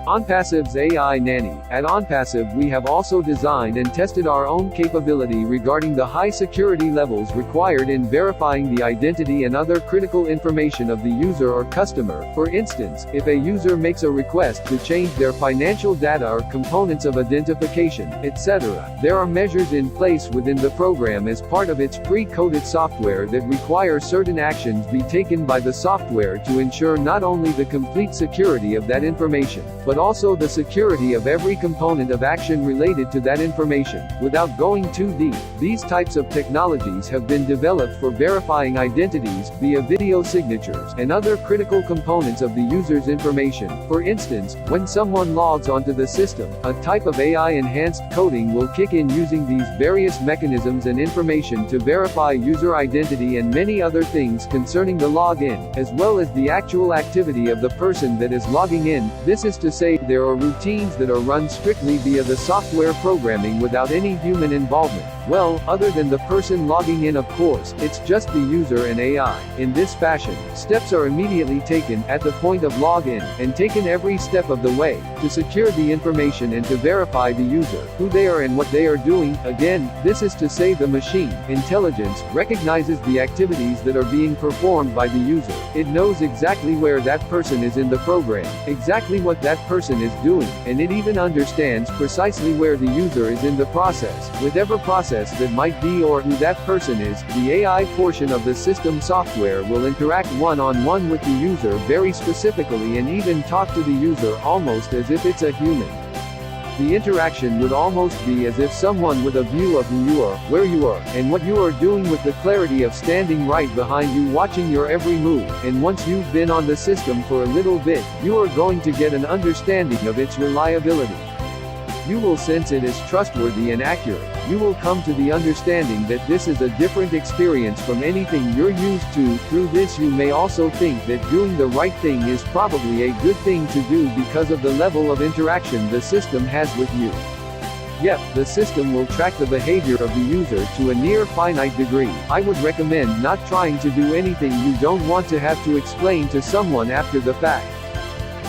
Onpassive's AI Nanny. At Onpassive we have also designed and tested our own capability regarding the high security levels required in verifying the identity and other critical information of the user or customer. For instance, if a user makes a request to change their financial data or components of identification, etc., there are measures in place within the program as part of its pre-coded software that require certain actions be taken by the software to ensure not only the complete security of that information, but also the security of every component of action related to that information. Without going too deep, these types of technologies have been developed for verifying identities via video signatures and other critical components of the user's information. For instance, when someone logs onto the system, a type of AI-enhanced coding will kick in using these various mechanisms and information to verify user identity and many other things concerning the login, as well as the actual activity of the person that is logging in. This is to say, there are routines that are run strictly via the software programming without any human involvement. Well, other than the person logging in, of course, it's just the user and AI. In this fashion, steps are immediately taken at the point of login, and taken every step of the way, to secure the information and to verify the user, who they are and what they are doing. Again, this is to say the machine intelligence recognizes the activities that are being performed by the user. It knows exactly where that person is in the program, exactly what that person is doing, and it even understands precisely where the user is in the process, whatever process that might be or who that person is. The AI portion of the system software will interact one-on-one with the user very specifically and even talk to the user almost as if it's a human. The interaction would almost be as if someone with a view of who you are, where you are, and what you are doing, with the clarity of standing right behind you watching your every move. And once you've been on the system for a little bit, you are going to get an understanding of its reliability. You will sense it is trustworthy and accurate. You will come to the understanding that this is a different experience from anything you're used to. Through this you may also think that doing the right thing is probably a good thing to do because of the level of interaction the system has with you. Yep, the system will track the behavior of the user to a near finite degree. I would recommend not trying to do anything you don't want to have to explain to someone after the fact.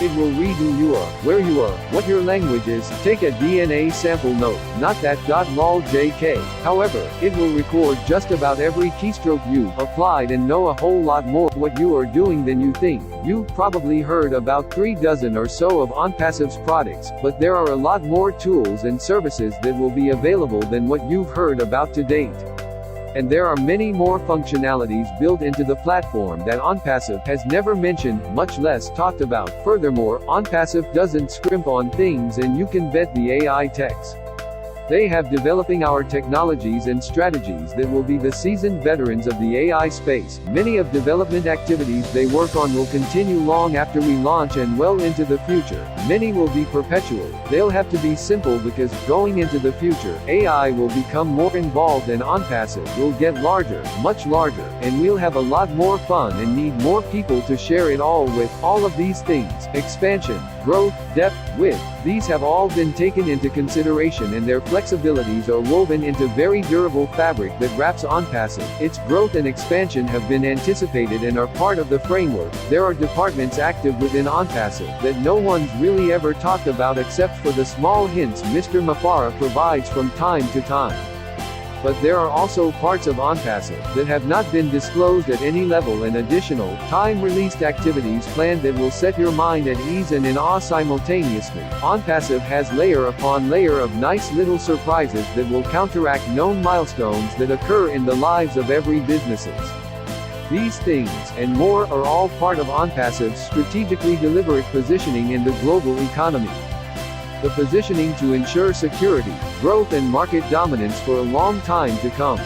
It will read who you are, where you are, what your language is. Take a DNA sample note, not that .loljk. However, it will record just about every keystroke you applied and know a whole lot more what you are doing than you think. You've probably heard about 3 dozen or so of Onpassive's products, but there are a lot more tools and services that will be available than what you've heard about to date. And there are many more functionalities built into the platform that Onpassive has never mentioned, much less talked about. Furthermore, Onpassive doesn't scrimp on things, and you can bet the AI techs they have developing our technologies and strategies that will be the seasoned veterans of the AI space. Many of development activities they work on will continue long after we launch and well into the future. Many will be perpetual. They'll have to be simple because, going into the future, AI will become more involved and Onpassive will get larger, much larger, and we'll have a lot more fun and need more people to share it all with. All of these things, expansion, growth, depth, width, these have all been taken into consideration, and their flexibilities are woven into very durable fabric that wraps Onpassive. Its growth and expansion have been anticipated and are part of the framework. There are departments active within Onpassive that no one's really ever talked about except for the small hints Mr. Mafara provides from time to time. But there are also parts of Onpassive that have not been disclosed at any level, and additional, time-released activities planned that will set your mind at ease and in awe simultaneously. Onpassive has layer upon layer of nice little surprises that will counteract known milestones that occur in the lives of every businesses. These things, and more, are all part of Onpassive's strategically deliberate positioning in the global economy. The positioning to ensure security, growth and market dominance for a long time to come.